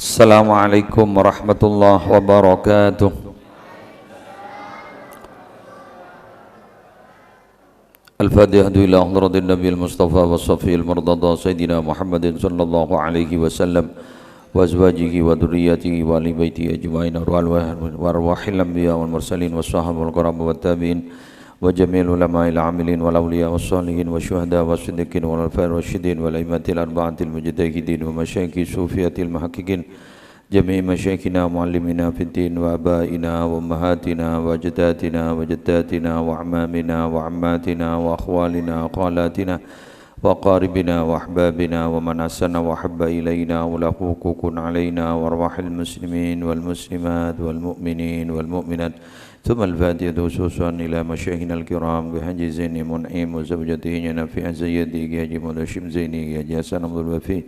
Assalamualaikum warahmatullahi wabarakatuh. Al-Fatihah ila hadratin Nabiil Mustafa wa Safiyil Murtada Sayyidina Muhammadin sallallahu alaihi wasallam wa azwajihi wa dzurriyyatihi wa ali baitihi ajma'in wa arwahil anbiya wal mursalin was sahabul kiram wat tabi'in wa jami'il ulama'il 'amilin wal awliya was shalihin wa syuhada was siddiqin wal rasyidin wal aimatil arba'atil mujtahidin wa masyayikh sufiyatil muhaqqiqin jami' masyayikhina muallimina fid din wa abaina wa ummahatina wa jaddatina wa jaddatina wa amamina wa ammatina wa akhwalina wa khalatina wa qaribina wa ahbabina wa man asana wa habba ilayna wa lahu hukukun alayna wa arwahil muslimin wal muslimat wal mu'minin wal mu'minat thumma al-fatihatu khususan ila masyayikhina al-kiram bi haji zaini mun'im wa zawjatihi nafi zayyidi haji mudashim zaini haji hasan abdul wafi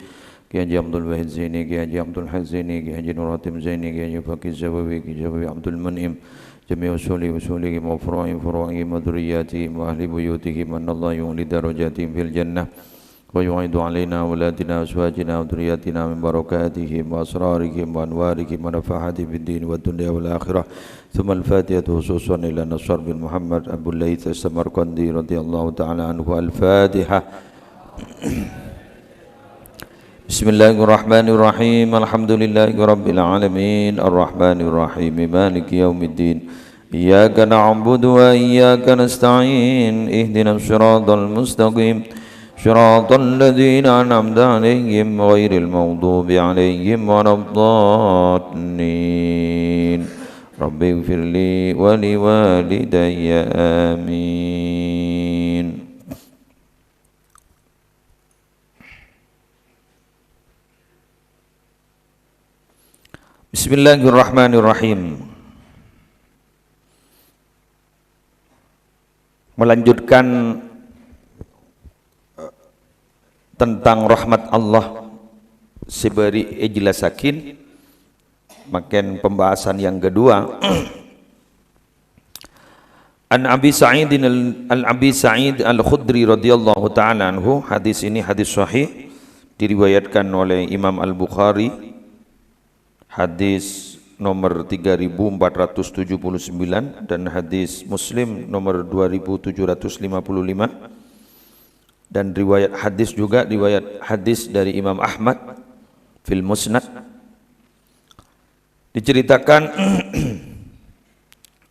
Kiai Haji Abdul Wahid Zaini, Kiai Haji Abdul Haq Zaini, Kiai Haji Nur Hatim Zaini, Kiai Haji Fakih Zawawi, Kiai Zawawi Abdul Mun'im, Jami' usuli wa furu'i wa dhurriyyati wa ahli buyutihi manallahu yu'li darajatihim fil jannah wa yu'idu alaina awladina aswajina wa dhurriyyatina min barakatihim wa asrarihim wa anwarihim wa nafahati fid din wa dunya wal akhirah. Thumma al-fatihatu khususan ila Nasr bin Muhammad Abu Laith as-Samarqandi radhiyallahu ta'ala anhu. Al-Fatihah. Bismillahirrahmanirrahim. Alhamdulillahi rabbil alamin. Ar-Rahmanir Rahim. Maliki yaumiddin. Iyyaka na'budu wa iyyaka nasta'in. Ihdinas siratal mustaqim. Siratal ladzina an'amta 'alaihim ghairil maghdubi 'alaihim waladdallin. Rabbighfirli wa liwalidayya. Amin. Bismillahirrahmanirrahim. Melanjutkan tentang rahmat Allah seberi ijlasakin, makin pembahasan yang kedua. An Abi Sa'id Al-Khudri radhiyallahu ta'ala anhu. Hadis ini hadis sahih, diriwayatkan oleh Imam Al-Bukhari, hadis nomor 3479, dan hadis Muslim nomor 2755, dan riwayat hadis juga riwayat hadis dari Imam Ahmad fil Musnad. Diceritakan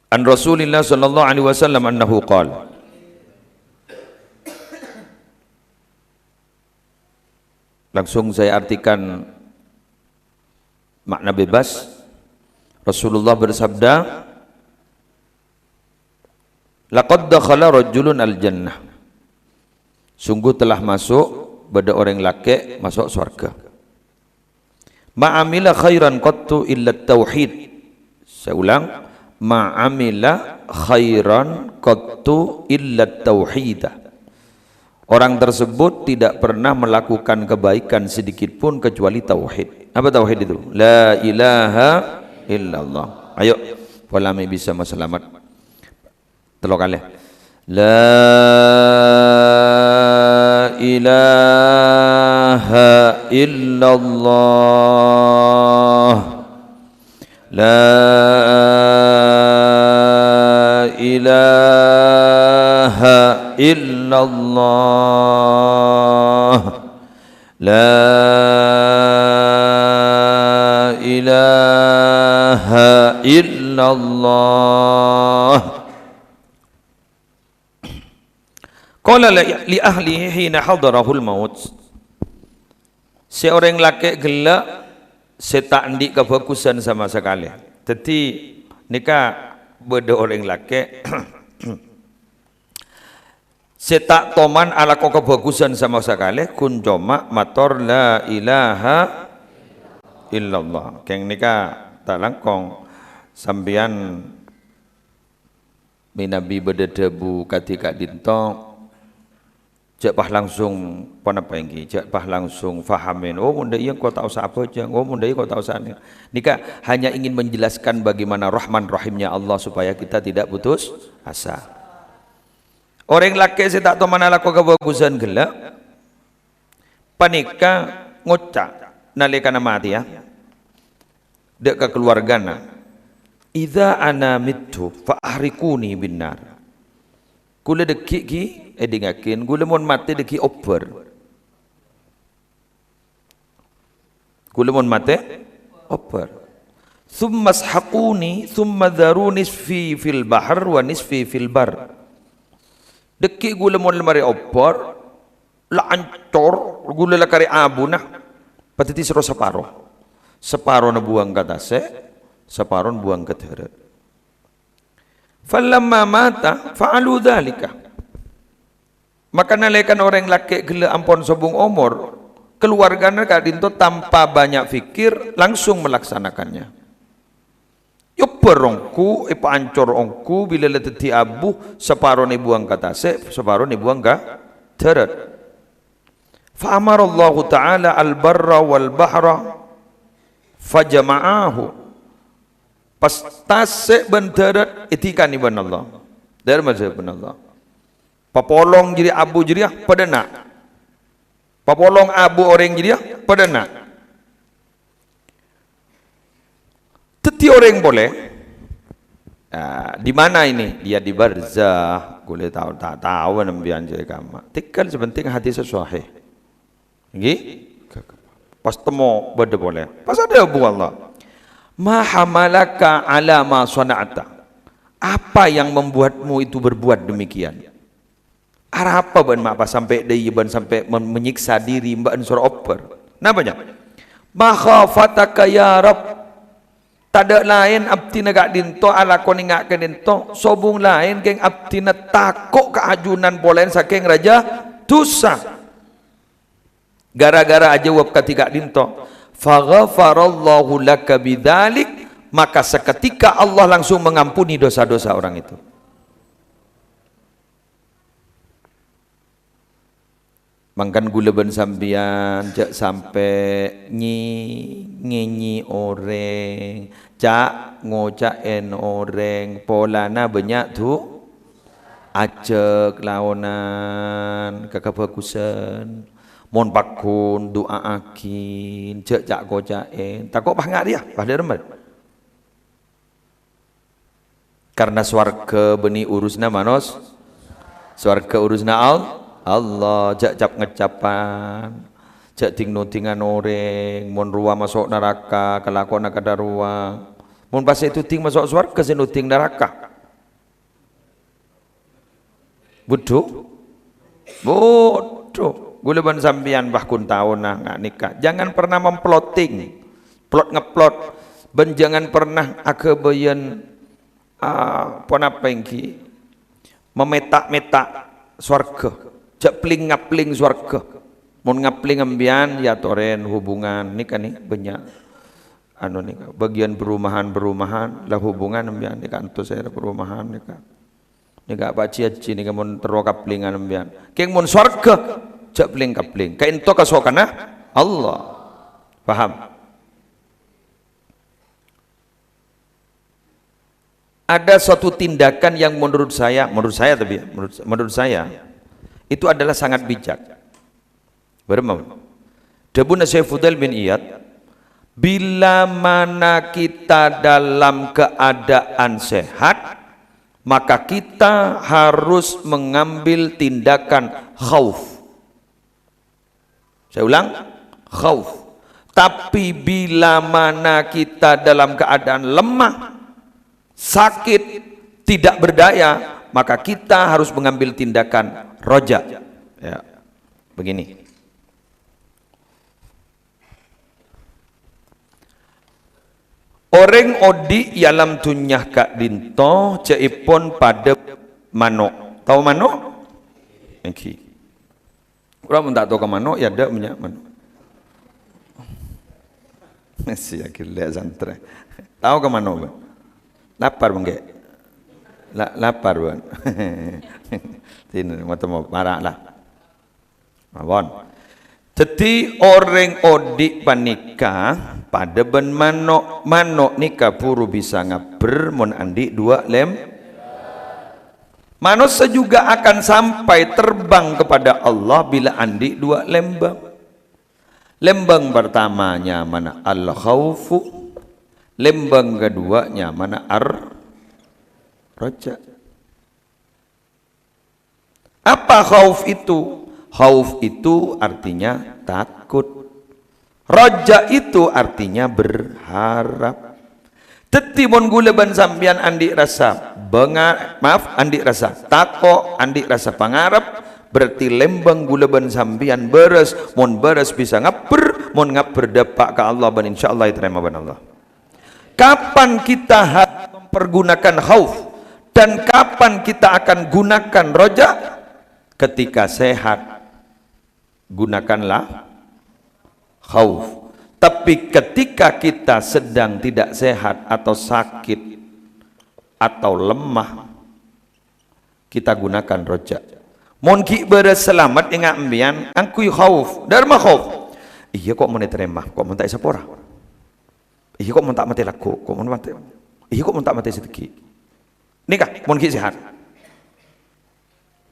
an Rasulillah sallallahu alaihi wasallam annahu qala, langsung saya artikan makna bebas. Rasulullah bersabda, laqad dakhala rajulun al-jannah, sungguh telah masuk pada orang laki masuk surga. Ma'amila khairan qattu illa tauhid. Saya ulang, ma'amila khairan qattu illa tauhid. Orang tersebut tidak pernah melakukan kebaikan sedikit pun kecuali tauhid. Apa tauhid itu? La ilaha illallah. Ayo, walami bisa masalamat. Telok kali. La ilaha illallah. La ilaha illallah. La ilaha illallah. Qala li ahlihi hina hadarahul maut. Seorang laki gelak setak ndik kefokusan sama sekali. Jadi nikah beda orang laki setak toman ala kok kefokusan sama sekali kun coma mator la ilaha illallah. Keng nikah tak langkong sambian minabi bededebu katika dintong cek pah langsung panapa inggi cek pah langsung fahamin, oh munda iya kau tahu apa aja, oh munda iya kau tahu sana. Nikah hanya ingin menjelaskan bagaimana rahman rahimnya Allah supaya kita tidak putus asa. Orang laki saya tak tahu mana laku kebagusan gelak panika ngocak nalika mati ya. dek ke keluargana, idza ana mittu fa ahrikuni binnar. Kula deki ki edingakin kula mon mati deki oper. Kula mon mati oper. Thumma shaquni thumma dharu nisfi fil bahr wa nisfi fil bar. Deki gula mon lemari oper la ancor gula la kari abu nah patiti sero separo na buang ke tase, separo buang ke teret. Falamma mata fa'alu dhalika. Maka nalaikan orang laki gila ampon sobung umur, keluarganya kadinto tanpa banyak fikir langsung melaksanakannya. Yo perongku ipa ancor ongku bila leteti abu separo ni buang ke tase, separo ni buang ke teret. Fa amarallahu ta'ala al-barra wal bahra fajama'ahu. Pas tasik bentarat etikan iban Allah. Dari masa iban Allah. Papolong jadi abu jadi pada nak. Papolong abu orang jadi pada nak. Teti orang boleh. Di mana ini? Dia di barzah. Boleh tahu tak tahu nambian jadi kama. Tikal sebenting hati sesuai. Nggih? Pas temu benda boleh. Pas ada abu Allah. Ma hamalaka ala ma sana'ata. Apa yang membuatmu itu berbuat demikian? Arah apa ban mak pas sampai deui ban sampai menyiksa diri mbak surah oper. Namanya? Ma khafataka ya Rabb. Tada lain abdi nagak dinto ala ko ningak ke dinto sobung lain geng abdi na takok keajunan bolen saking raja dosa. Gara-gara aja wab ketiga dinto. Faghafarallahu laka bidzalik, maka seketika Allah langsung mengampuni dosa-dosa orang itu. Mangkan gula ben sambian jak sampai nyi orang, cak ngocaen orang, polana banyak tu acek laonan kakabagusan. Mon pakun doa akin cek gocaen takut banget dia pada remet karena swarga beni urusna manos swarga urusna Allah cek cap ngecapan cek ting nutingan orang mon ruang masuk neraka kelakuan kada ruang mon pas itu ting masuk swarga senuting neraka bodoh gula ban sambian bahkun tahun nak nikah. Jangan pernah memploting, plot ngeplot. Ben jangan pernah akebayan apa engki memetak-metak swarga. Jak pling ngapling swarga. Mun ngapling ambian ya toren hubungan nikah nih banyak anu nikah. Bagian perumahan lah hubungan ambian nikah antu saya perumahan nikah. Nikah pak ciaci nikah mun terwa kaplingan ambian. Keng mun swarga cak kapling kain to kasokana Allah paham. Ada suatu tindakan yang menurut saya itu adalah sangat bijak. Bermau Dabuna Syekh Fudail bin Iyad, bila mana kita dalam keadaan sehat maka kita harus mengambil tindakan khauf. Saya ulang, khauf. Tapi bila mana kita dalam keadaan lemah, sakit, tidak berdaya, maka kita harus mengambil tindakan roja. Ya, begini. Orang odi yalam tunyah kak dinto ceipon pada manok. Tahu manok? Okay. Orang tak tahu ke mana, ya ada punya mana. Masih akhirnya santre. Tahu ke mana bang? Lapar bang ke? Lapar bang. Tidak, mau marah lah. Mabon. Jadi orang odik panikah pada ben manok nikah puru bisa ngaber mon andi 2 lem. Manusia juga akan sampai terbang kepada Allah bila andi 2 lembang. Lembang pertamanya mana? Al-khawfu. Lembang keduanya mana roja. Apa khauf itu? Khauf itu artinya takut. Roja itu artinya berharap. Tetimun gula ban sambian andik rasa andik rasa tako, andik rasa pangarap, berarti lembang gula ban sambian beres, mon beres bisa ngaper, mon ngaper dapat ke Allah ban insyaallah diterima ban Allah. Kapan kita harus mempergunakan khauf dan kapan kita akan gunakan roja? Ketika sehat gunakanlah khauf. Tapi ketika kita sedang tidak sehat atau sakit atau lemah, kita gunakan roja. Mon ki berselamat ingat ambian angkui khauf dharma khauf. Iya kok mau diterima, kok mau tak sapora. Iya kok mau tak mati laku, kok mau mati. Iya kok mau tak mati sedikit. Nikah mon ki sehat.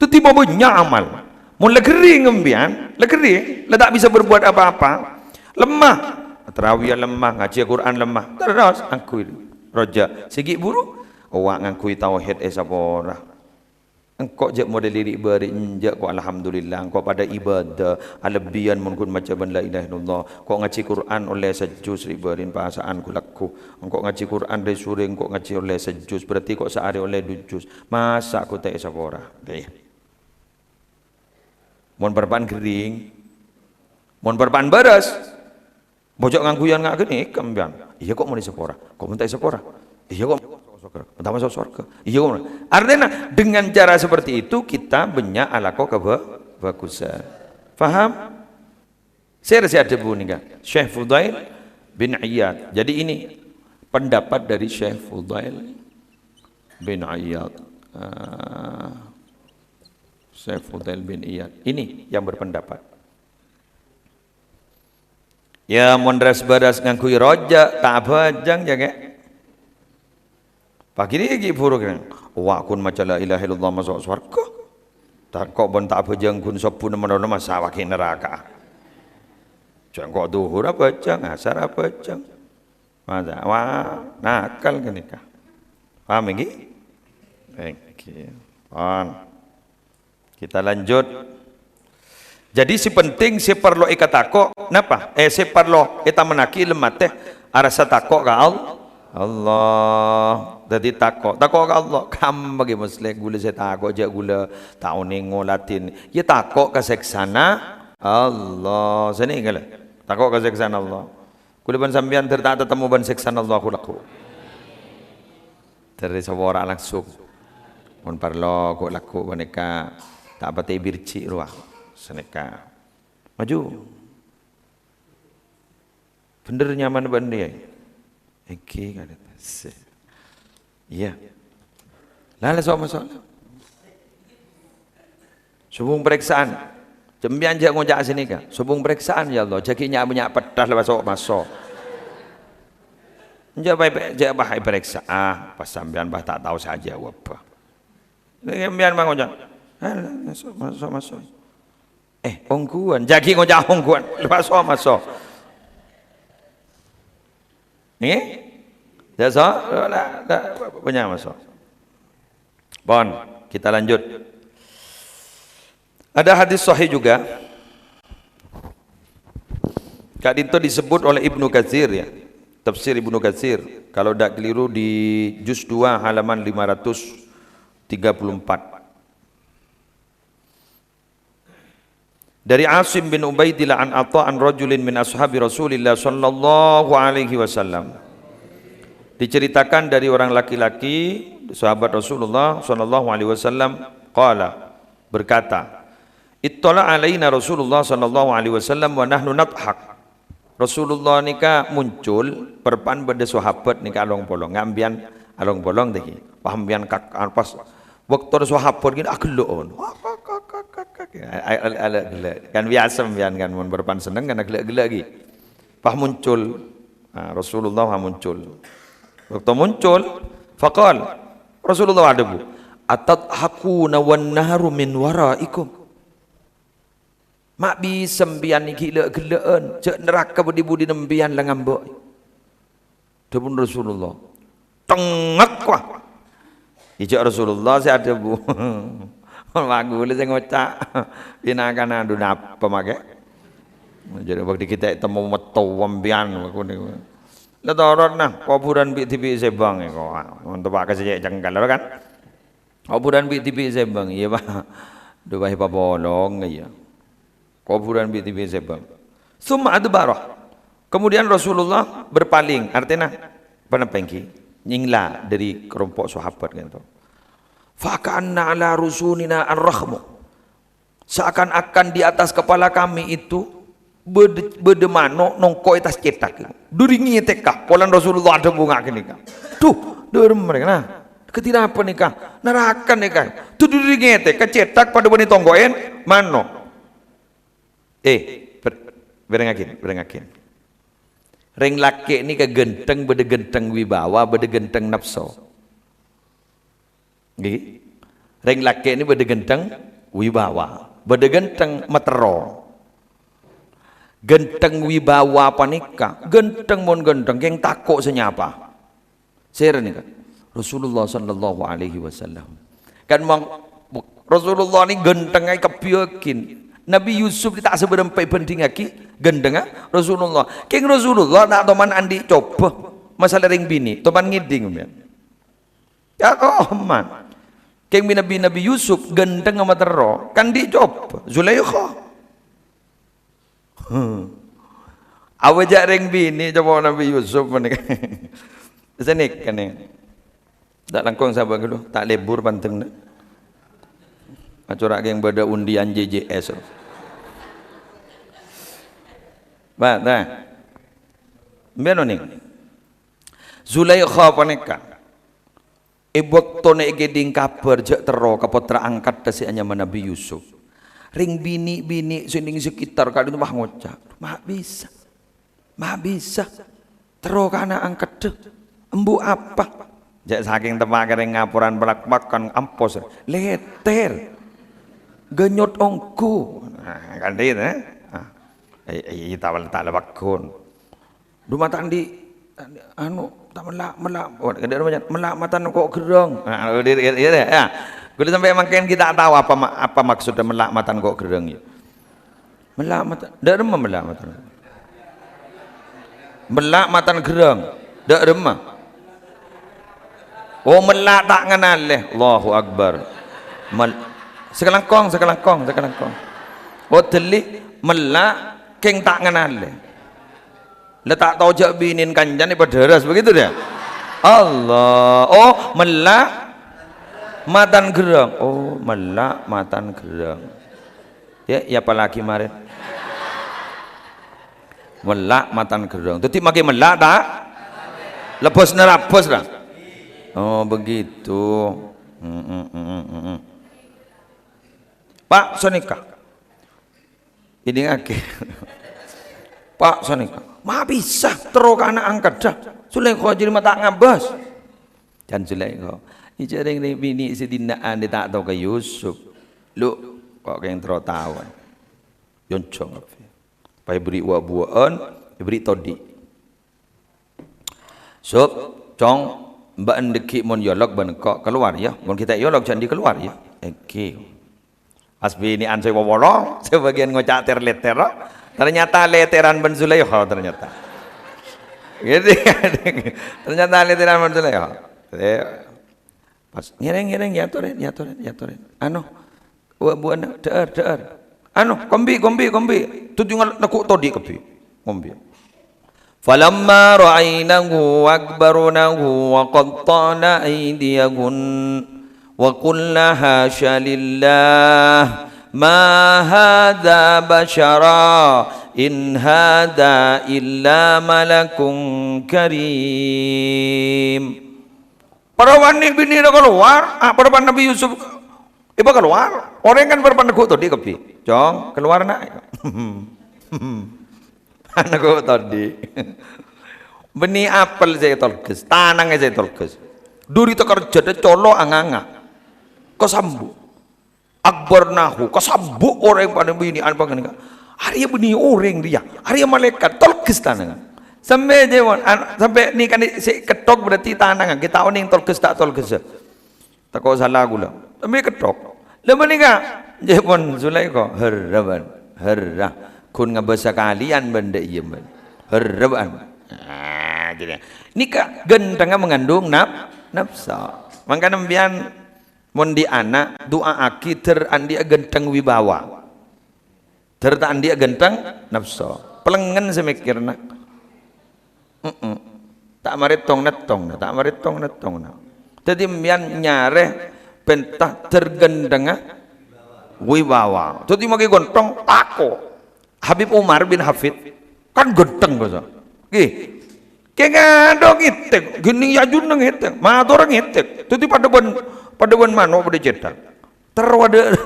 Tu tiba banyak amal. Mon legeri ngembian, legeri, la tak bisa berbuat apa-apa. Lemah, tarawih lemah, ngaji Quran lemah. Terus angkui roja. Segi buru, awak ngangkui tauhid sapora. Engkau je model lirik beri injak kau alhamdulillah engkau pada ibadah alebian mungkin macam la ilaha illallah kau ngaji Quran oleh sejus riberin perasaan ku laku engkau ngaji Quran dari sore engkau ngaji oleh sejus berarti kau sehari oleh dujus masa aku tak sapora deh mon berpan kering mon berpan beres bojok ngangkuyan ngak gini kambian iya kok mau di sapora kok mau tak sapora iya kok pertama masuk surga. Iya, artinya dengan cara seperti itu kita banyak alako kebagusan. Faham? Saya rasa ada bunyi kan? Syekh Fudail bin Iyad. Jadi ini pendapat dari Syekh Fudail bin Iyad. Syekh Fudail bin Iyad. Ini yang berpendapat. Ya mondras baras ngangkui roja tak bajang ya kek. Pagi ni lagi buruk kan. Wak kun macam la ilaha illallah masuk surga. Tak kok bon tak bajang kun sepun mana masa wakin neraka. Jangan kok duhur apa bajang, asar apa bajang. Masa wah nakal kan nikah. Paham lagi? Thank you. Kita lanjut. Jadi si penting si perlu ikatako, napa? Si perlu kita menaki lemat teh arasa takok ka Allah. Jadi takok ke Allah. Kam bagi muslim gula saya takok je gula tahu nengo Latin. Ya takok ke seksana Allah. Sini kala. Takok ke seksana Allah. Gula ban sambian tertak ketemu ban seksana Allah aku laku. Terus orang langsung. Mon parlo ko laku boneka tak pati birci ruah. Seneka. Maju. Bener nyaman ban dia. Oke kada. Iya. Lalu soal-soal. Subung periksaan. Jembian je ngojak sini kan. Subung periksaan ya Allah. Jakinya banyak pedas lepas masuk. Jangan bahai periksaan. Pas sambian bah tak tahu saja apa. Jembian bang ngojak. Masuk. Ongkuan. Jaki ngojak ongkuan. Lepas masuk. Ni? Jasa, banyak masuk. Bon, kita lanjut. Ada hadis sahih juga. Kak Dinto disebut oleh Ibnu Katsir ya. Tafsir Ibnu Katsir. Kalau tidak keliru di juz 2 halaman 534. Dari Asim bin Ubaidillah an Atha an rajulin min ashabi Rasulillah sallallahu alaihi wasallam. Diceritakan dari orang laki-laki sahabat Rasulullah sallallahu alaihi wasallam qala berkata ittala alaina Rasulullah sallallahu alaihi wasallam wa nahnu nadhak. Rasulullah nika muncul perpan pada sahabat nika along bolong ngambian along bolong dehi pahamian kak pas waktu sahabat gini agelon kan biasa mbian kan mun berpan seneng kan gelak-gelak lagi pah muncul Rasulullah muncul. Waktu muncul, faqal Rasulullah adabu atadhakuna wan nahru min waraikum. Mak bisa mbian ni gila-gilaan, cek neraka budi-budi nembian lah ngambok. Dapun Rasulullah. Tengek wah. Ijak Rasulullah saya ada bu. Aku boleh saya ngocak. Pinakan adu napa make. Jadi waktu kita temu metu wambian aku ni. Lah dorot nah kuburan bi tipi sebang kok. Untuk pak kasih jengkal kan. Kuburan bi tipi sebang iya Pak. Doa hepa bolong iya. Kuburan bi tipi sebang. Summa adbarah. Kemudian Rasulullah berpaling, artinya penepengki, nyingla dari kelompok sahabat gitu. Faka'anna ala rusunina ar-rahmu. Seakan-akan di atas kepala kami itu bedemano nongko atas cetak. Duringi tekah, polan Rasulullah ada bunga kenika. Tuh, derem mereka nah. Ketika apa nikah? Narakan nikah. Tuh duringi tekah cetak pada bani tonggoen mano. Berengakin. Ring laki ni ke genteng bede genteng wibawa bede genteng nafsu. Nggih. Ring laki ni bede genteng wibawa, bede genteng matero. Genteng wibawa panika, genteng mon genteng yang takut senyapa. Saya ni kan Rasulullah sallallahu alaihi wasallam. Kan Rasulullah ni genteng ai kepiyekin. Nabi Yusuf tak seberempai penting lagi gendeng Rasulullah. King Rasulullah nak teman andi coba masalah ring bini, teman ngiding ya man. King Nabi Yusuf gendeng sama tero kan dicoba Zulaikha. Awajak ring bini coba Nabi Yusuf menika. Senik kan ni. Tak langkong sabar dulu, tak lebur panteng. Acorak yang pada undian JJS. Ba, dah. Beno ni. Zulaikha panika. Ibok tone geding kabar jak tero kapotra angkat dasianya Nabi Yusuf. Ring bini-bini sinding sekitar kali itu mah ngocak. Mah bisa. Tero kana angkat deh. Embu apa? Jak saking temak kering ngapuran belak makan ampos. Leter. Genyot ongku. Kan dia tak bakun. Rumah tandi anu tak melak kada melak matan kok gereng. Ya. Kalau sampai makan kita tahu apa maksudnya melak matan kok gereng ya. Melak matan, dak remah melak matan. Melak matan gereng, dak remah. Oh melak tak kenal leh. Allahu Akbar. Sekelangkong. Oh teli melak keng tak kenal leh. Letak tahu jak binin kanjan ni berderas begitu dia. Allah. Oh melak matan gerang. Oh melak matan gerang. Ya apalagi kemarin. Melak matan gerang. Tapi makin melak tak? Lepas nerapos lah. Oh begitu. Pak Sonika. Ini ngake. Pak Sonika. Ma bisa teruk anak angkat dah. Zulaikha jadi mata ngabas. Dan Zulaikha. Ini jaring ni bini sedinaan dia tak tahu ke Yusuf. Lu kok yang teruk tawan. Yoncong apa? Pai beri buah-buahan, beri todi. Sob, cong mbak ndeki mon yolok ban kok keluar ya. Mon kita yolok jangan keluar ya. Okey. Asbi ini ansai wawolo, sebagian ngocak terleter. Ternyata leteran Ben Zulaikha ternyata. Gitu. Ternyata leteran Ben Zulaikha. Pas ngereng ya toren. Anu, buana deer. Anu, kombi. Tu tinggal nakuk todi kopi. Kombi. Falamma ra'aynahu akbarunahu wa qattana aydiyahun wa qulna hasya lillah ma hadza bashara in hadza illa malakun karim. Para wani bini keluar, para Nabi Yusuf iba keluar. Orang kan berpandang tadi kopi. Jong, keluar nak. Anakku tadi. Benih apel saya tolkes, tanang saya tolkes. Duri tu kerja de colo anganga. Kesambu. Akbar nahu, kesambu orang pada bini apa kan? Hari benih orang dia, hari malaikat tolkes tanang. Sampai je sampai ni kan si ketok berarti tanang kita oning tolkes tak tolkes. Tak kau salah gula. Sampai ketok. Lepas ni kan je pun Zulaikha herraban herrah kun ngabasa kalian benda iya ben. Herraban. Jadi ni kak gendang mengandung nafsa. Maka nambian mon di anak doa aki ter andi genteng wibawa. Ter andi genteng nafsa. Pelengan semikirna. Tak maritong netong tak maritong netong jadi mian nyare pentah tergendeng wibawa jadi magi gontong tako Habib Umar bin Hafid kan genteng basa nggih kengadong itek gini yajun nang itek matur nang itek jadi pada ben mano bade cetak terwade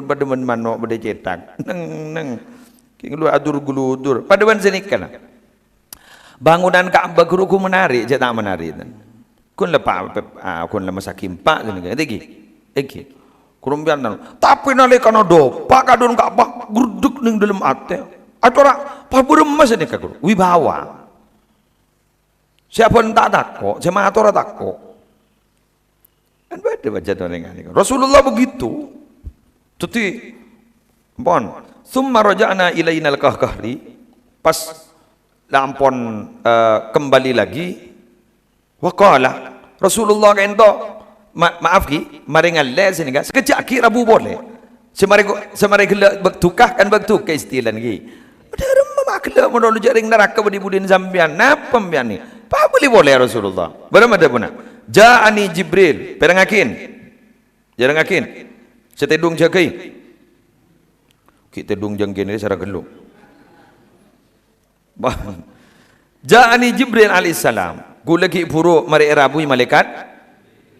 pada ben mano bade cetak neng lu adur guludur pada ben senikana bangunan Ka'bah guru ku menarik je tak menarik kun lepa kun lama sakimpa egi kurumbian tapi nalika do pak kadon Ka'bah gurduk ning dalam ate atora paburemes ni ka guru wibawa siapa tak takok jemaah atora takok kan beda baca dolengan Rasulullah begitu tuti pon summa raja'na ilainal kahkahri pas lampon kembali lagi waqala Rasulullah kento maaf ki mari ngalle sini ga sekejap ki rabu boleh semari gelak bektukah kan bektuk ke istilah lagi ada mak gelak modal jaring neraka budi budin zambian napa mbian ni pa boleh Rasulullah berapa ada puna ja'ani Jibril perangakin jarangakin setedung jagai kita tedung jangkin ni sarang geluk Ja'ani Jibril alaihissalam gula ki puru mari rabui malaikat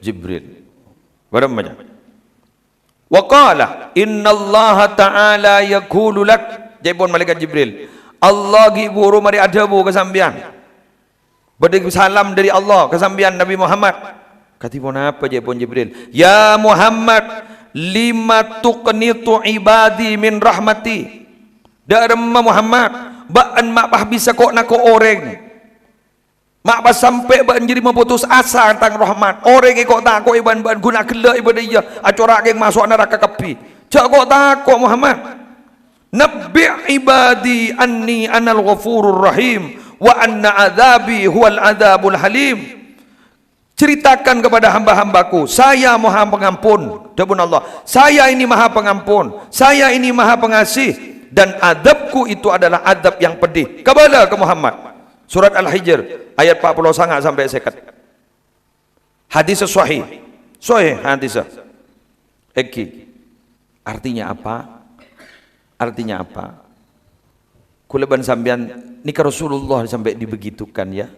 Jibril barang macam wa qala innallaha ta'ala yaqulu lak jebon malaikat Jibril Allah ki puru mari adabu kesambian beri salam dari Allah kesambian Nabi Muhammad katipun apa jebon Jibril ya Muhammad lima tuqnitu ibadi min rahmati darma Muhammad baan mak bah bisa kok nak orang mak bah sampai baan jadi memutus asa tentang rahmat orang kok tak kok iban guna kelak ibadah dia acora yang masuk neraka kepi cak kok tak kok Muhammad nabbi' ibadi anni anal ghafurur rahim wa anna adzabi huwal adzabul halim ceritakan kepada hamba-hambaku saya maha pengampun dabun Allah saya ini maha pengampun saya ini maha pengasih dan adabku itu adalah adab yang pedih kepada ke Muhammad surat Al-Hijr ayat 40 sangat sampai sekat hadis sahih hadis eki artinya apa kuleban sambian nikah Rasulullah sampai dibegitukan ya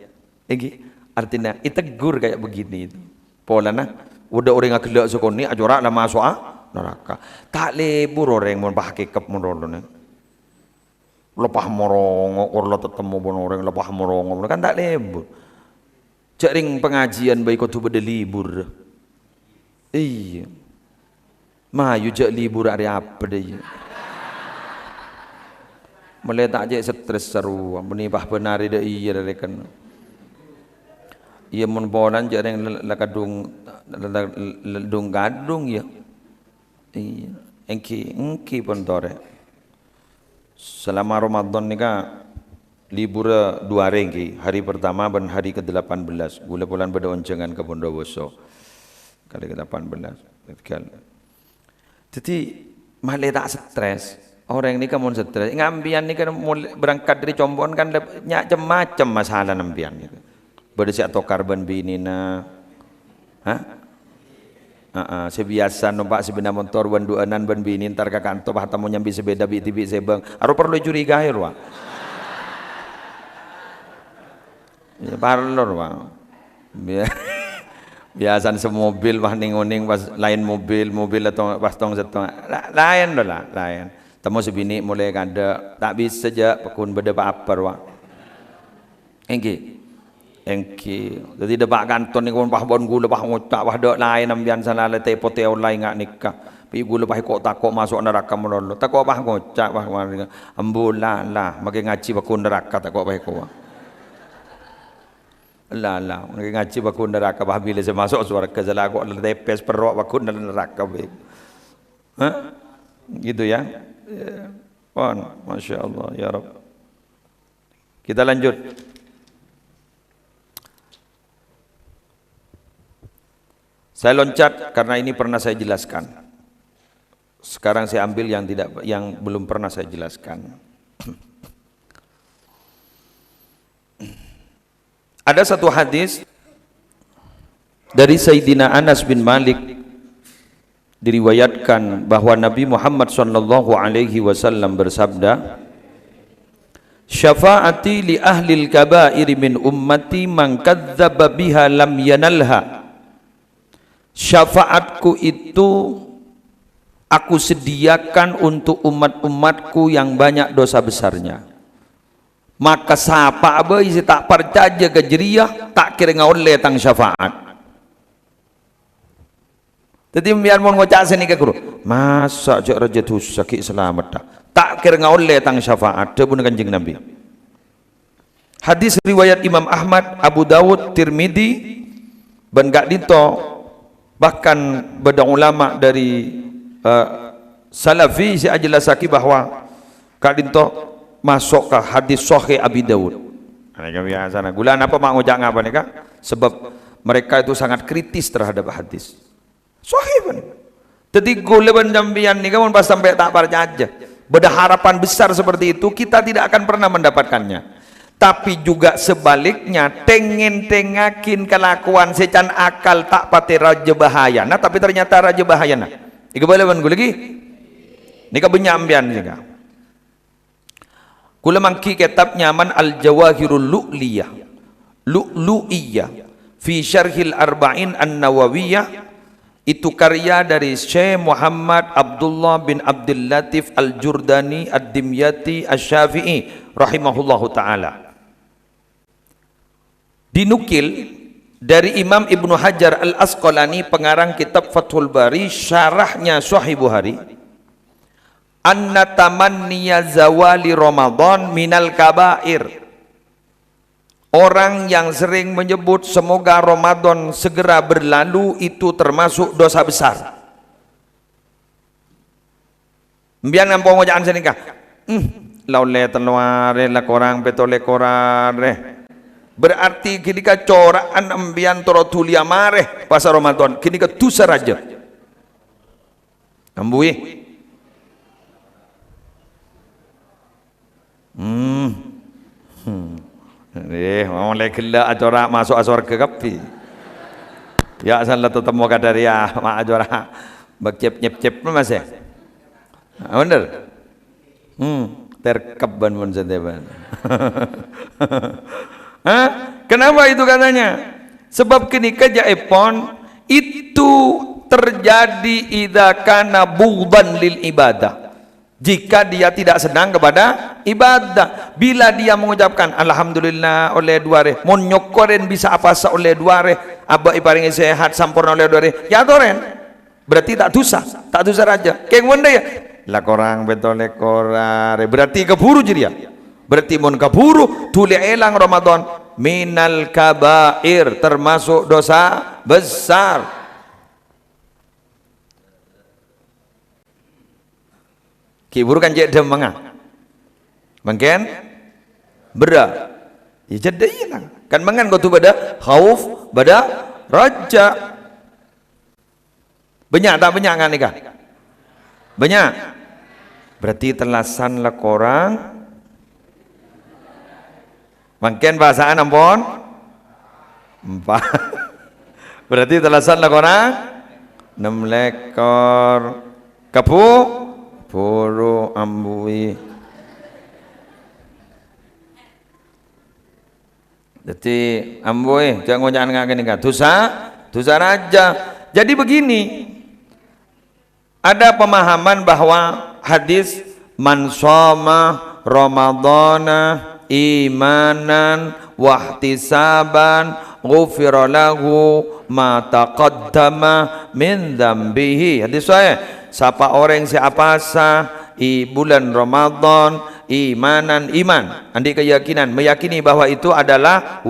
eki artinya itegur kayak begini itu pola nah udah orang yang kelak sekoni ajorak lah masuk neraka tak lebur orang yang berhakikap menurut lepah morongo kalau ketemu pun orang lepah morongo kan tak lebur jaring pengajian baik kau tu beda libur iya mayu jak libur hari apa dia mulai tak je stres seru menipah benar dia iya dari kan iya mun bolan jaring lakadung gadung ya iya engki pun tore selama Ramadan ni kan libur 2 hari hari pertama dan hari ke-18 bulan pada oncengan ke Bondowoso kali ke-18 jadi malah tak stres orang ni kan mau stres ngambian ni kan berangkat dari Combon kan macam-macam masalah nambian ni pada siap tokar ban binina sebiasa numpak sebenar motor ban duanan ban bini ntar ke kantor bah tamu nyambi sebeda bi sebang aru perlu curiga ya ruang ya parlor wah biasan semobil bah ning-ning pas lain mobil atau pas tong setong lain lah lain tamu sebini mulai kada tak bisa saja pekun beda apa wah engki jadi depak kanton ni pun pahbon gula pah ngucak pah dok lain ambian sana le tepote online ngak nikah pi gula pah kok takok masuk neraka melolo takok pah ngucak pah ambula lah makin ngaji bakun neraka takok pah kok Lah, ngaji bakun neraka bah bila saya masuk surga salah kok tepes perok bakun dalam neraka be. Hah? Gitu ya. Masya Allah ya Rabb. Kita lanjut. Saya loncat karena ini pernah saya jelaskan. Sekarang saya ambil yang belum pernah saya jelaskan. Ada satu hadis dari Sayyidina Anas bin Malik diriwayatkan bahwa Nabi Muhammad sallallahu alaihi wasallam bersabda, "Syafaati li ahli al-kaba'ir min ummati man kadzdzaba biha lam yanalha." Syafaatku itu aku sediakan untuk umat-umatku yang banyak dosa besarnya. Maka siapa abai si tak percaya ke jeriah tak kira ngoleh tang syafaat. Jadi biar mau ngocak sini ke guru. Masa cak raja tu sakit selamat dah. Tak kira ngoleh tang syafaat. Dia pun kanjeng Nabi. Hadis riwayat Imam Ahmad, Abu Dawud, Tirmidzi, dan gak dito bahkan beda ulama dari Salafi si ajelasaki bahwa gak dito masuk ke hadis sahih Abi Dawud. Mereka biasa nak gula apa mak ngojak ngapa nih kak? Sebab mereka itu sangat kritis terhadap hadis. Sahih pun. Jadi gula penjambian nih kamu pas sampai tak percaya aja. Beda harapan besar seperti itu kita tidak akan pernah mendapatkannya. Tapi juga sebaliknya tengakin kelakuan secan akal tak pati raja bahaya. Nah tapi ternyata raja bahaya nah. Ika boleh ban gula lagi. Nika benyambian juga. Kula mangki kitab nyaman Al-Jawahirul Lu'liyah fi Syarhil Arba'in An-Nawawiyah, itu karya dari Syekh Muhammad Abdullah bin Abdul Latif Al-Jurdani Ad-Dimyati Asy-Syafi'i rahimahullahu taala. Dinukil dari Imam Ibnu Hajar Al-Asqalani pengarang kitab Fathul Bari syarahnya Sahih Bukhari, anna tamanniya zawali Ramadan minal kabair. Orang yang sering menyebut semoga Ramadan segera berlalu itu termasuk dosa besar. Mbian nampo ngojaan senikah. Laule teluare la korang petole korare. Berarti kini ka coraan ambian torotulia mareh pasar Ramadan. Kini ka tusa raja. Ambui. Mau lagi lah acara masuk asor ke kapi. Ya asal lah tetap mau kadari ya mak acara bakcep masih. Bener. Terkeban pun sedeban. Kenapa itu katanya? Sebab kini kejaipon itu terjadi idza kana bughdan lil ibadah. Jika dia tidak senang kepada ibadah, bila dia mengucapkan alhamdulillah oleh duare, mon nyokoren bisa apa sa oleh duare, abah iparingi sehat sampurna oleh duare, ya toren, berarti tak dosa raja. Kayak mana ya? Lah korang betole korare, berarti keburu jadi ya. Berarti mon keburu tuli elang Ramadan minal kabair, termasuk dosa besar. Kibur kan jadi mangga, mungkin berat. Ya jadi hilang. Kan mangan kau tu beda khauf, beda raja. Banyak tak banyak kan nikah? Banyak. Berarti telasan lah korang. Mungkin bahasaan ampun. 4. Berarti telasan lah korang. 6 lekor. Kapu. Puru ambui. Jadi ambui jangan ngajak ini kan dosa raja. Jadi begini, ada pemahaman bahwa hadis man shoma ramadhana imanan wahtisaban ghufira lahu ma taqaddama min dzambihi. Hadis sahih. Siapa orang siapa sah bulan Ramadan iman andi keyakinan meyakini bahwa itu adalah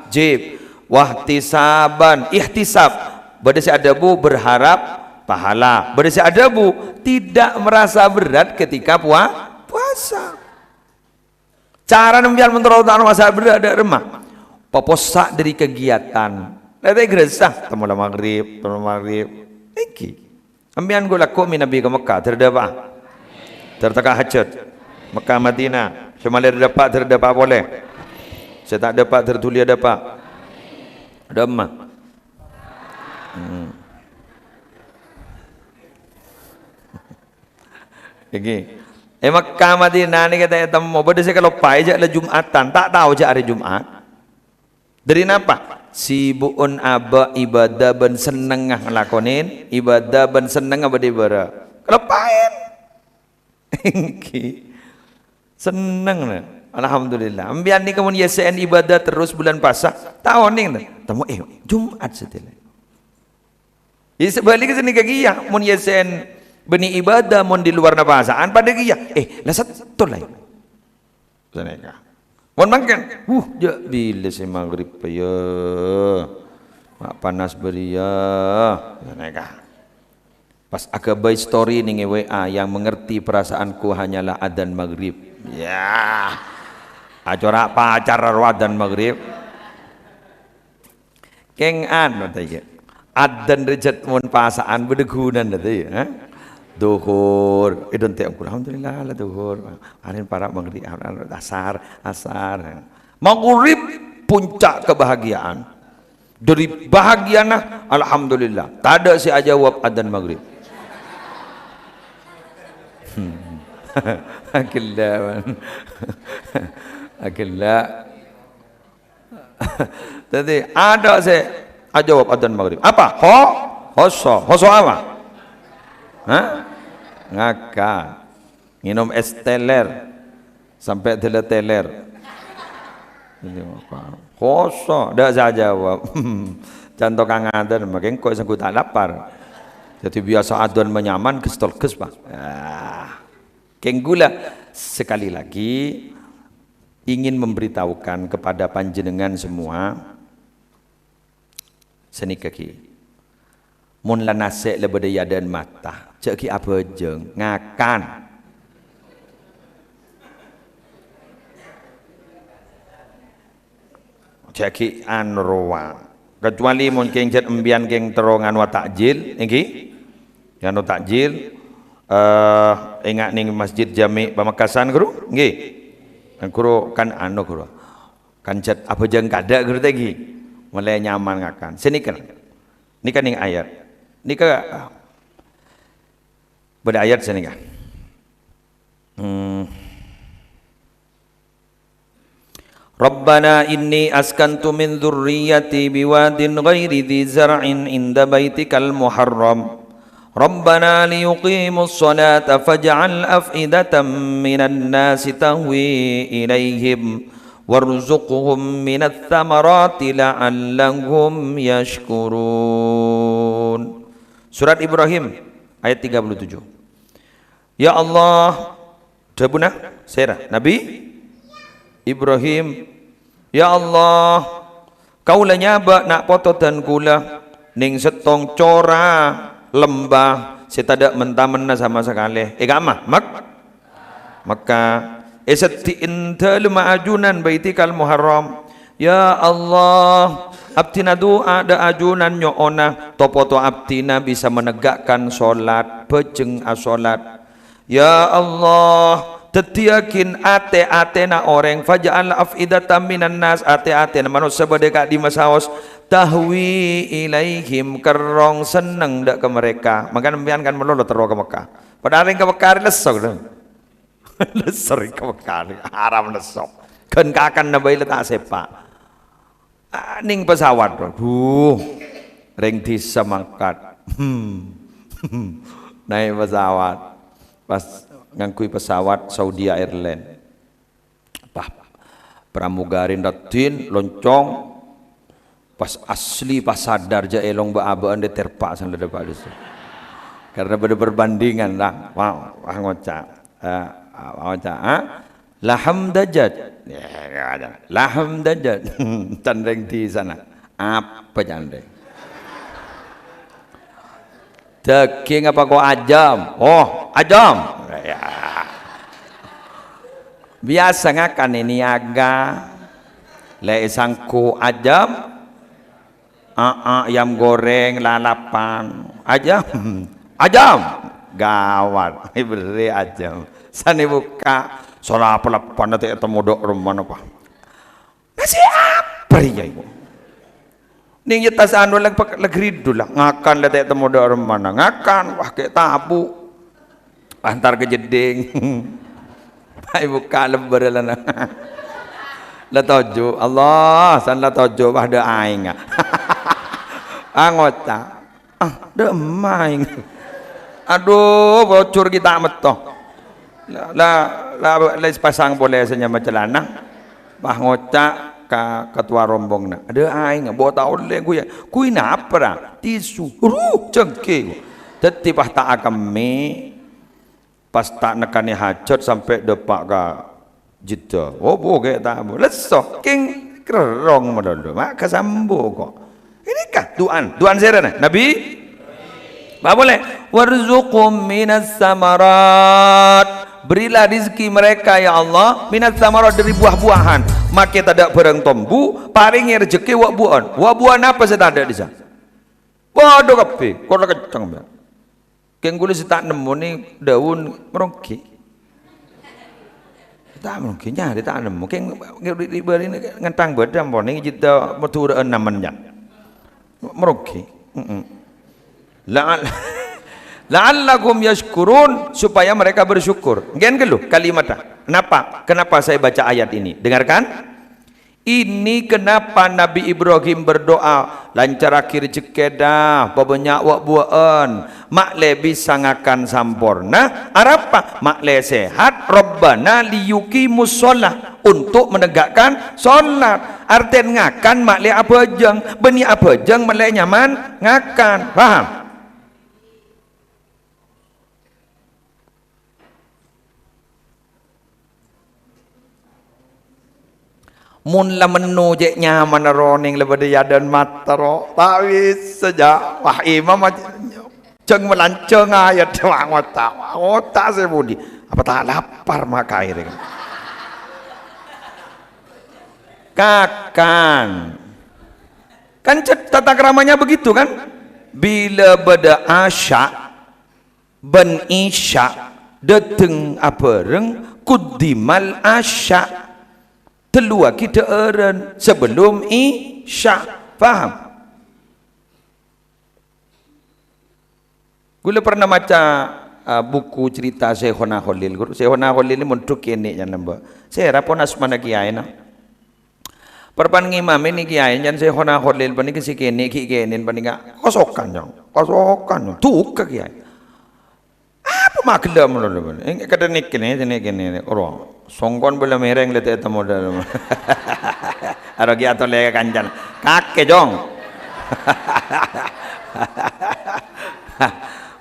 jib wahtisaban ihtisab berdasi adabu berharap pahala berdasi adabu tidak merasa berat ketika puasa cara nembian menterautan masa berat ada remah paposak dari kegiatan nanti geresah temu maghrib iki ambian gue laku min Nabi ke Mekah terdapat terteka hajat Mekah Madinah semalir dapat terdapat boleh saya tak dapat tertulis dapat ada emak iki Mekah Madinah ni kata temu pada saya kalau pai je lah Jumatan tak tahu je hari Jumat dari napa sibukun aba ibadah ben seneng ngelakonin ibadah ben seneng apa dibara kelepain seneng nah. Alhamdulillah ambian ni kemun yesen ibadah terus bulan puasa tahun ni temu Jumat setelah jadi sebalik sini kagiyah mun yesen beni ibadah mun di luar napasaan pada giyah lah satu lain sana mun makan je bila si maghrib ya mak panas beria sana pas akabai story ni WA yang mengerti perasaanku hanyalah adzan maghrib ya acara pacar adzan maghrib keng tadi adzan rejat mun pasaan bedegunan tadi duhur idun te alhamdulillah la duhur arin para maghrib asar maghrib puncak kebahagiaan dari bahagiana alhamdulillah tak ada si ajawab adzan maghrib akillah tadi ada saya jawab adzan maghrib apa hoso apa ngaka minum es teler sampai teler hoso dah saya jawab contoh kang adzan makin kok aku tak lapar jadi biasa adzan menyaman kestol kes pak kenggula sekali lagi ingin memberitahukan kepada panjenengan semua seni kaki mun lanasek lebeda yadan mata cek ki apa jeng ngakan cek ki anroa kecuali mun keng jet embian keng terongan wa takjil iki anu takjil ingat ning Masjid Jami Pamekasan guru nggih guru kan anu guru kan jet apa jeng kada guru tadi mulai nyaman ngakan sini kan ini kan ning ayat ini ke pada ayat sini kan Rabbana inni askantu min dzurriyyati biwadin ghairi dzi zar'in inda baitikal muharram Rabbana liyuqimus salata faj'al af'idatan minan nasi tahwi ilaihim warzuqhum minats thamarati la'allahum yashkurun. Surat Ibrahim ayat 37. Ya Allah, dabuna serah Nabi Ibrahim, ya Allah, kaulah nyaba nak poto dan kula ning setong cora lembah setada mentamena sama sekali gamah maka esati intal ma'ajunan baitikal muharram ya Allah abtina doa ada ajunan nyoona topoto abtina bisa menegakkan solat pejeng asolat ya Allah tetiakin ate na orang faja'al afidatan minan nas ate na manusia berdeka di masaos tahwi ilaihim kerong seneng dak ke mereka maka nembian kan melolo terus ke Mekah padahal ke Mekah lesok lesor ke Mekah haram lesok kan kakan nabai letak sepak ning pesawat ring disa mangkat naik pesawat pas ngangkui pesawat Saudi Airlines pramugarin datin loncong pas asli pas sadar je elong baabaan de terpak san depan itu karena pada perbandingan lah ngocak Laham dajat. Laham dajat. Candeng di sana. Apa candeng? Daging apa kok ajam? Oh, ajam. Ya. Biasa ngakan ini aga. Le sangku ajam. Ayam goreng lalapan. Ajam. Ajam. Gawat. Beri ajam. Sani buka. Soalnya apa nanti ketemu dok rumah apa? Nasi apa ya ibu? Ning tas anu lagi dulu ngakan letak temu dok rumah ngakan wah kayak tabu antar kejeding. Ibu kalem berlana. La tojo Allah san la tojo bah de aing. Angota. De maing. Aduh bocor kita metoh. La pasang boleh senyama celana bah ngocak ka ketua rombong na ada aing bawa tahu le kuy na apa tisu cengke teti pah tak akame pas tak nekani hajat sampai depak ka jeda oh boge tak lesok king kerong mododo mak kasambo kok ini kah duan serana nabi ba boleh warzuqum minas samarat. Berilah rizki mereka ya Allah minat samarat dari buah-buahan. Maka tak barang tombu paringi rezeki wak buan. Wak buan apa saya tak ada di sana? Waduh kape, kau nak kecang ber. Kengguli saya tak nemu ni daun merongki. Tak mungkin dia tak nemu. Keng beri ngentang bedam pun ni kita berturut namanya merongki. La'allakum yashkurun supaya mereka bersyukur. Gen gelu kalimatnya. Kenapa saya baca ayat ini? Dengarkan. Ini kenapa Nabi Ibrahim berdoa lancar akhir jekedah babanyak wak buaan mak le bisa ngakan sampurna arapa mak le sehat Rabbana liyuqimus shalah untuk menegakkan salat artian ngakan mak le abajang beni abajang mak le nyaman ngakan paham. Mun la menu je nyaman roning lebada yadan mata ro tak saja wah imam ceng melanceng ayat wang otak saya budi apa tak lapar maka air kakan kan tata keramanya begitu kan bila beda asya ben isya deteng apereng kudimal asya telua kita eren sebelum isya faham gula pernah baca buku cerita Syekhona Khalil Syekhona Khalil ini muntuk ini yang nambah saya rapon asmana kiai na perpan ngimam ini kiai yang Syekhona Khalil pani kisi kene ki kene pani nggak kosokan tuh ke kiai apa makna menurut ini kata nik kene orang songkon boleh mereng letak temu dalam arogi atau lega kanjan kakek jong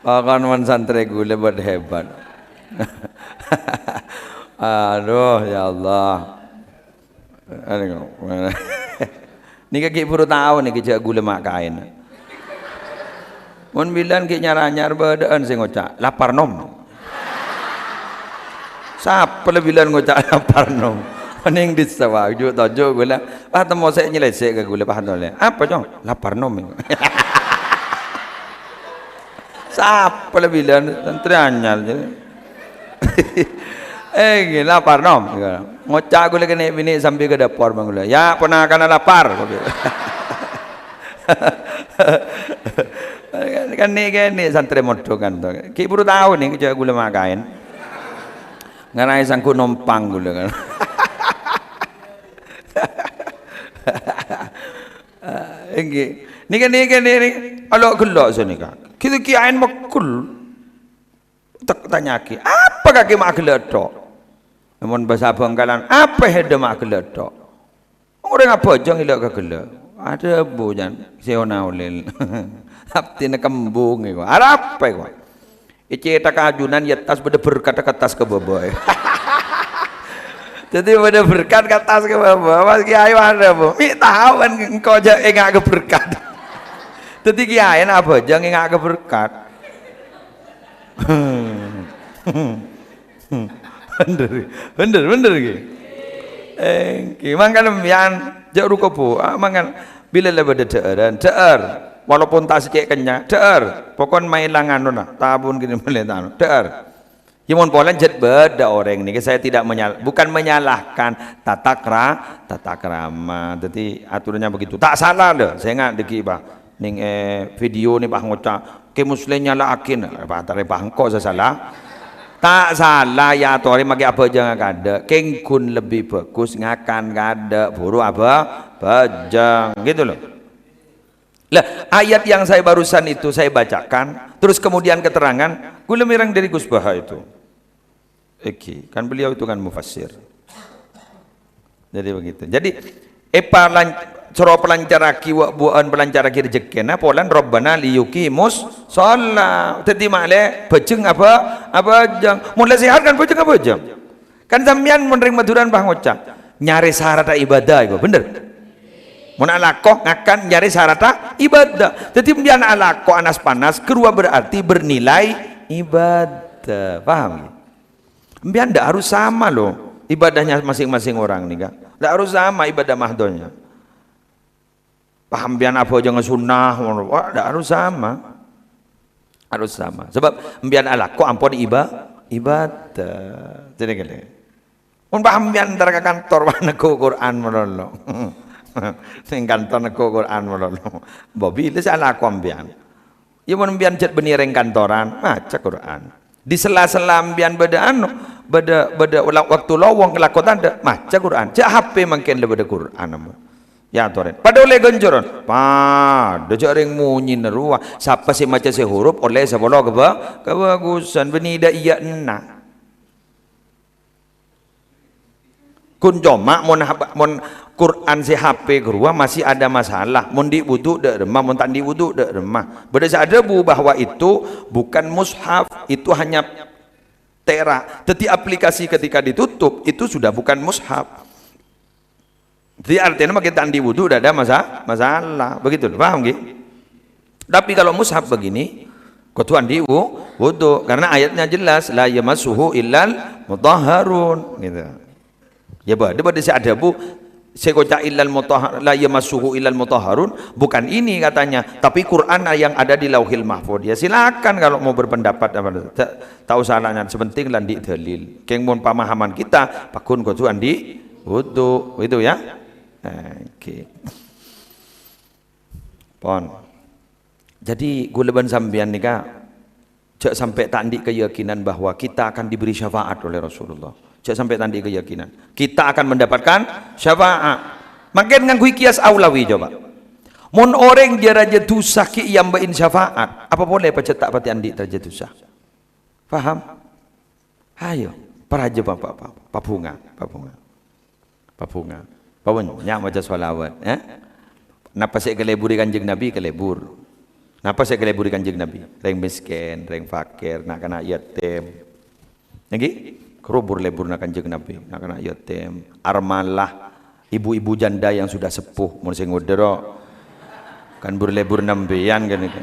kawan santri gue lebat hebat aduh ya Allah ni kaki baru tahu ni kecak gula mak kain mun bilan ki nyar bedaan sing ngocak lapar nom siapa bilang ngocak lapar nom pening disawa jo tojo gula ah temo saya nyelesek ke gula paham tole apa jong lapar nom siapa bilang santri anyar lapar nom ngocak gula kene bini sambil ke dapur bang gula ya pernah kana lapar kan ni santri modho kan to ki baru tahu nih kecak gula makain nganai sangku numpang gula kan ini alok gelok sini kak kita kiain makul tak tanya ki apa kaki mak geledok namun bahasa Bangkalan apa hede mak geledok orang apa jang ilok ke gelok ada bujan Syekhona Khalil hapti nak kembung itu apa itu Ice tak kajunan ya tas beda berkata-kata ke boboy. Jadi pada berkat ke atas ke bawah, Mas Kiai ada bu. Mi tahu kan engkau aja enggak ke berkat. Jadi Kiai apa aja enggak ke berkat. Bener gitu. Mangkan mbian jak ruko bu, mangkan bila lebih deer, walaupun tak secek kenyang, deer, pokon main langan nona, tabun gini melihat deer. Yamun polan jet beda orang ini, saya tidak bukan menyalahkan tata krama, jadi aturannya begitu. Tak salah deh, saya nggak deki bah, ning video nih bah ngocak, ke muslim nyala akin, bah tare bah engkau saya salah. Tak salah ya tori magi apa aja nggak ada, kengkun lebih bagus ngakan nggak ada, buru apa bajang gitu loh. Lah ayat yang saya barusan itu saya bacakan, terus kemudian keterangan, gula mirang dari Gus Baha itu. Kan beliau itu kan mufassir. Jadi begitu. Jadi coro pelancaraki wa buan pelancaraki rezekina polan robbana liyuqimus shalah. Dadi makle bejeng apa jang. Mulai sehat kan bejeng apa jang. Kan sampean menerima maduran bah ngocak. Nyari syarat ibadah iku, bener. Mun alakoh ngakan nyari syarat ibadah. Jadi mbian alakoh anas panas kedua berarti bernilai ibadah. Paham ya? Mbian ndak harus sama loh ibadahnya masing-masing orang nih kan. Ndak harus sama ibadah mahdonya. Paham mbian apa aja ngesunnah, wah ndak harus sama. Harus sama. Sebab mbian ala kok ampun ibadah. Jadi gini. Mun paham mbian ntar ke kantor mana Quran melolo. Ning kantor neko Quran melolo. Bobi itu salah kok mbian. Ya mun mbian jet benireng kantoran, maca Quran. Di sela-sela mbian beda waktu lowong kelakon ada maca Quran. Cak HP mungkin lebih Quran ya toren. Pada oleh genjoran. Pada jaring munyi neruah. Siapa sih maca sehuruf oleh sebolo kebagusan benida iya enna. Kun joma mon Quran si HP gerua masih ada masalah. Mon di wudu dak remah, mon tak di wudu dak remah. Beda ada bu bahwa itu bukan mushaf, itu hanya tera. Jadi aplikasi ketika ditutup itu sudah bukan mushaf. Jadi artinya kita di wudu dak ada masalah. Begitu, paham gitu? Tapi kalau mushaf begini, ketuan di wudu karena ayatnya jelas la yamassuhu illal mutahharun gitu. Ya pada ada bu sekoca illal mutahhar la yamassuhu illal mutahharun bukan ini katanya, tapi Quran yang ada di Lauhil Mahfuz. Ya silakan kalau mau berpendapat tahu salahnya, sepenting lan di dalil. Keng mun pemahaman kita pakun kutuan di wudu itu ya. Oke. Pon. Jadi guleban sampean nika cek sampai tandi keyakinan bahwa kita akan diberi syafaat oleh Rasulullah. Cek sampai tandi keyakinan kita akan mendapatkan syafaat. Makin nganggu kias aulawi coba. Mon orang dia raja dosa ki yang bain syafaat. Apa boleh pacet tak pati andi raja dosa? Paham? Ayo, paraja papunga. Nyak maca selawat, Napa saya kelebur Kanjeng Nabi kelebur. Napa saya kelebur Kanjeng Nabi? Reng miskin, reng fakir, nak kena yatim. Lagi? Kerubur lebur nak Kanjeng Nabi, nak kena yatim, armalah, ibu-ibu janda yang sudah sepuh, mun sing ngudero kan berlebur nambean kan itu.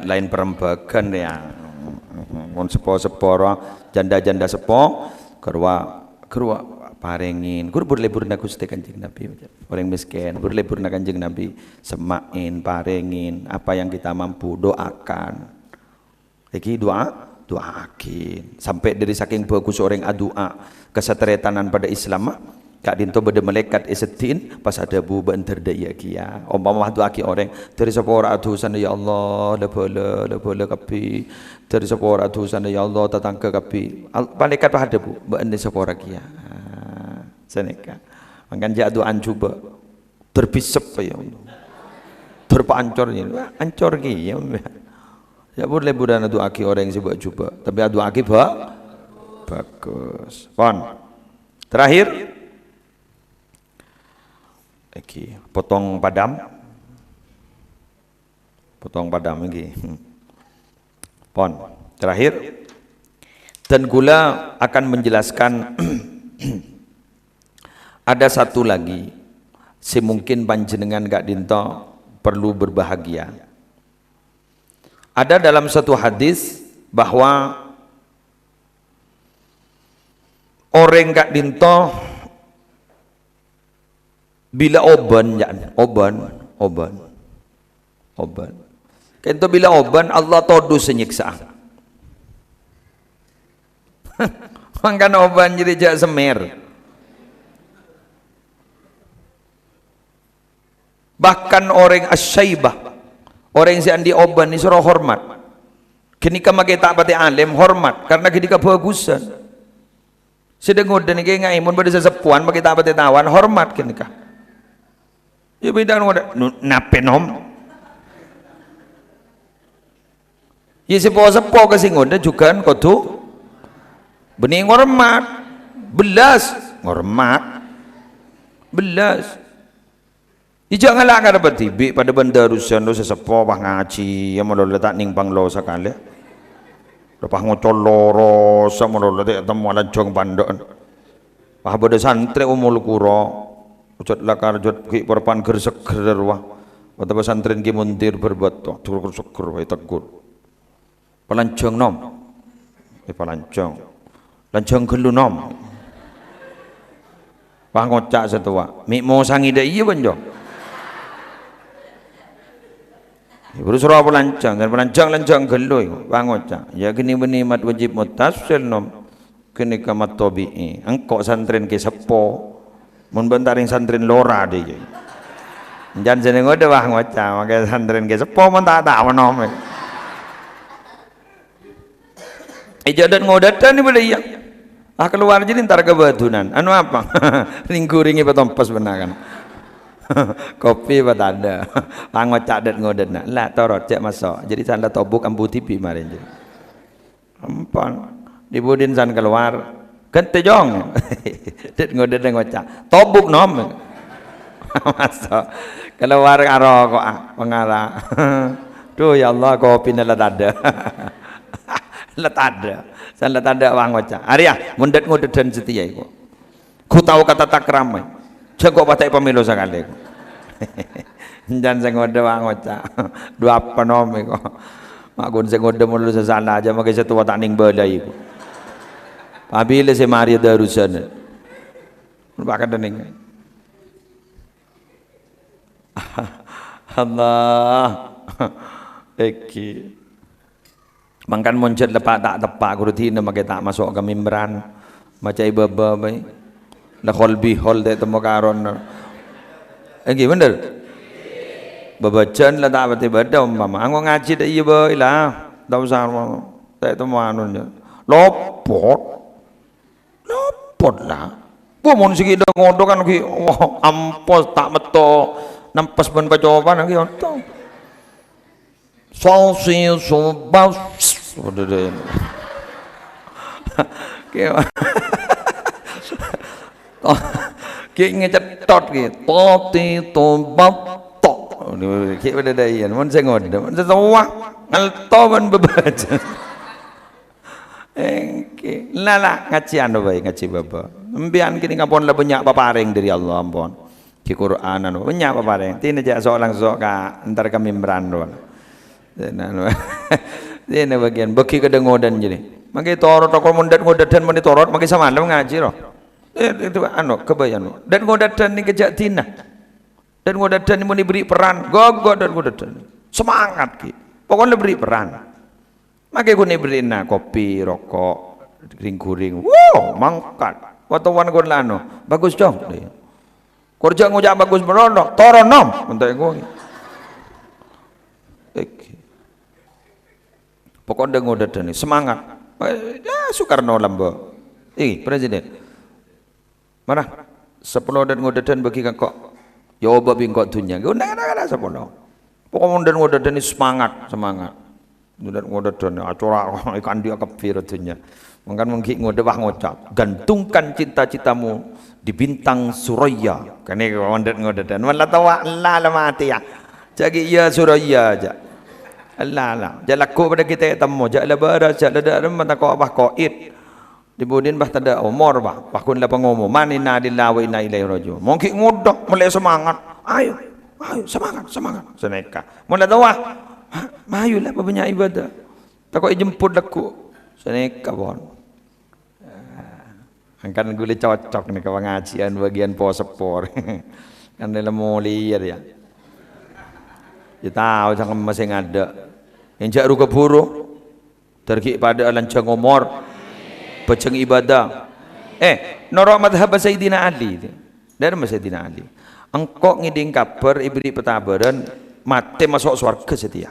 Lain perembagan ya. Mun sepo-seporo janda-janda sepo kerwa parengin, berlebur nak Gusti Kanjeng Nabi. Orang miskin berlebur nak Kanjeng Nabi, semain, parengin, apa yang kita mampu doakan. Lagi doakin sampai dari saking bagus orang doa kesetretanan pada Islam kak dinto beda malaikat esetin pas ada bu banter daya kia umpama doa ki orang dari sepora atusan ya Allah la bola kapi dari sepora atusan ya Allah tatangke kapi malaikat pa ada bu bende sepora kia seneka mangkan ja doan coba terbisep ya Allah terpancor ancor ki ya ya boleh budana doa ki orang yang sebab coba tapi doa ki bagus. Pon. Terakhir potong padam lagi. Pon. Terakhir Dan kula akan menjelaskan ada satu lagi semungkin panjenengan gak dinto perlu berbahagia. Ada dalam satu hadis bahwa orang gak dinto bila oban kento bila oban Allah todu senyiksa. Mangkan oban jadi jak semer. Bahkan orang asyaibah, orang yang di oban ni suruh hormat. Kenika makai tak pati alim hormat karena kenika bagusan. Sedang ngodan ni ngai mun pada sesepuan makai tak pati tawan hormat kenika. Ya beda ngodan napenom. Ya sepo-sepo kasih ngodan juga kau tu bening hormat, belas hormat, belas. Jangan lah kada bertibi pada benda rusan lo sesepo bah ngaji yang malu letak ning banglo sekali. Lepas ngocol loro sama malu letak temu lancong bandon. Bah benda santri umul kuro, ucat lakar ucat ki perpan gerseger wah. Betapa santrin ki muntir berbuat tuh, gerseger wah tegur. Pelancong nom, pelancong, lancong gelu nom. Bah ngocak setua, mik mau sangi dah iya banjong. Baru surah pelancong dan pelancong geloi bangoca. Ya kini benimat wajib mutasil nom kini kamat tobi'i. Engkau santren ke sepo mun bentaring santren lora deh. Jangan seneng ada wah ngoca maka santren ke sepo mun tak nom. Jadan ngodatan ni boleh ya. Keluar jadi ntar kebetulan. Anu apa? Ringkuringi petompas benar kan. Kopi apa tak ada ngocak dan ngoden lah torot cek masuk jadi sanda tobuk ambu tipi marin je ampun dibudin san keluar kente jong det ngoden dan ngocak tobuk nom masuk keluar karo kok pengarah tuh ya Allah kopi nala ada lah ada san lah ada wang ngocak Arya mundet ngoden setia iku ku tahu kata takram jago patai pemilu sekali. Jangan saya ngode wang oca. Dua apa nom iko. Makun saya ngode mulu sesana aja makai satu watak ning balai iko. Apabila saya mari darusan. Bahkan dening. Allah. Eki. Mangkan muncul lepak tak tepak kurutina makai tak masuk ke mimbaran. Macam iba-iba baik. Lah hol dek temu karon. Bener? Babacaan lah tak pati beda umpama. Anggo ngaji dak iya bae lah. Tak usah tak temu anu. Lopot lah. Gua mun sigi dak ngodo kan ki ampos tak meto nampas ben pacoban ki onto. Salsi sobas. Udah. Ki ngecetot ki toti tombak tok ki beda dayan mun sing ngode mun sewah ngalto ben bebaca engke lala ngaji anu bae ngaji baba mbian kini ngapun la banyak paparing dari Allah ampun ki Quran anu banyak paparing tine jak sok langsung ka antar kami merandon dene bagian beki kedengodan jadi mangke torot kok mundat ngodadan meni torot mangke sama ngaji roh itu anu kebayang dan ngodadan ni kejak tina dan ngodadan ni mau diberi peran gogo dan ngodadan semangat ki pokoknya beri peran makanya gue beri kopi rokok ring-kuring wow mangkat waktu wan gue lano bagus dong kerja ngujak bagus berono toronom untuk gue pokoknya ngodadan ni semangat ya Soekarno lambo presiden mana 10 dan ngodadan bagi kok ya oba bingkok dunia undang ada 10 pokoknya dan ngodadan ini semangat dan ngodadan acara ikan dia kafir dunia mungkin mungkin ngodawah ngocap gantungkan cita-citamu di bintang Suraya kan ini ngodadan malah tawa Allah mati ya jadi ya Suraya aja Allah jalakku pada kita temu jala barat jala dalam mata kau abah qaid Dibudin bah tada umur bah kun la pangomong manina lillahi wa inna ilaihi rajiun mungkin ngudak mulai semangat ayo semangat seneka mula dawa mayu lah banyak ibadah takut jemput aku seneka bon kan gue cocok nih ke pengajian bagian posepor kan dalam mulia ya tahu jangan masih ada injak ruka buru terkik pada lancang umur peceng ibadah norok madhab Sayyidina Ali dari Sayyidina Ali engkau ngiding kabar ibri petabaran mati masuk surga setia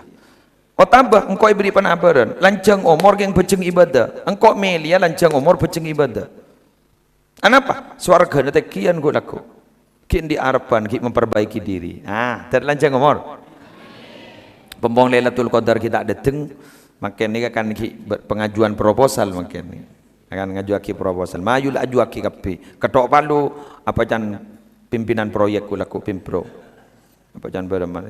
tambah engkau ibri penabaran lancang umur yang peceng ibadah engkau melia lancang umur peceng ibadah kenapa? Swarga nanti kian gue laku kian diarpan, kian memperbaiki diri terlancang umur pembong Lailatul Qadar kita datang makin ini akan pengajuan proposal makin ini akan ngajuaki proposal mayul ajuaki kapi ketok palu apa can pimpinan proyek gue laku pimpro apa can beremar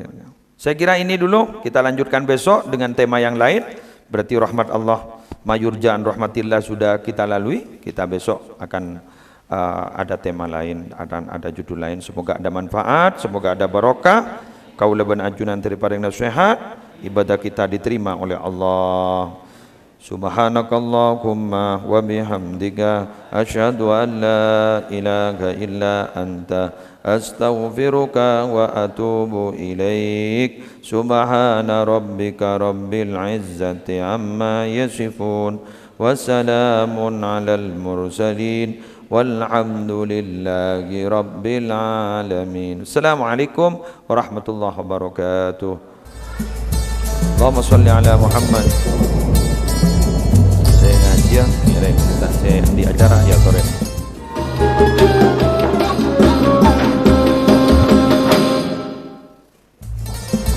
saya kira ini dulu kita lanjutkan besok dengan tema yang lain berarti rahmat Allah mayurjan rahmatillah sudah kita lalui kita besok akan ada tema lain, ada judul lain. Semoga ada manfaat, semoga ada barokah. Kaula ban ajunan daripada nasihat, ibadah kita diterima oleh Allah. Subhanakallahumma wa bihamdika asyhadu an la ilaha illa anta astaghfiruka wa atubu ilaik. Subhana rabbika rabbil izzati amma yasifun wa salamun alal mursalin walhamdulillahi rabbil alamin. Assalamualaikum warahmatullahi wabarakatuh. Allahumma salli ala Muhammad. Saya ngaji ya, saya di acara